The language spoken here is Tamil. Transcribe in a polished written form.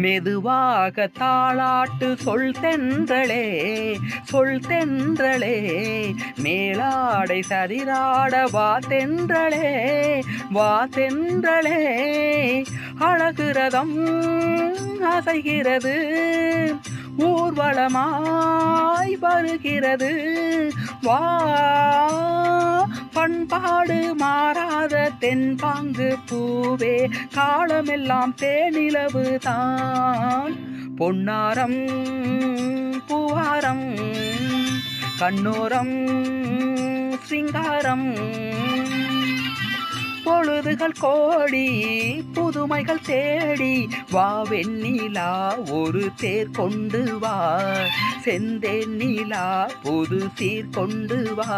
மெதுவாக தாளாட்டு சொல் தென்றலே, சொல் தென்றலே, மேலாடை சரிராட வா தென்றலே, வா தென்றலே. அழகுரதம் அசைகிறது, ஊர்வலமாய் வருகிறது, வா. பண்பாடு மாறாத தென்பாங்கு பூவே, காலமெல்லாம் தேனிலவு தான். பொன்னாரம் பூவாரம், கண்ணோரம் சிங்காரம், பொழுதுகள் கோடி புதுமைகள் தேடி வா வெண்ணிலா ஒரு தேர் கொண்டு வா, செந்தேன் நிலா புது சீர் கொண்டு வா.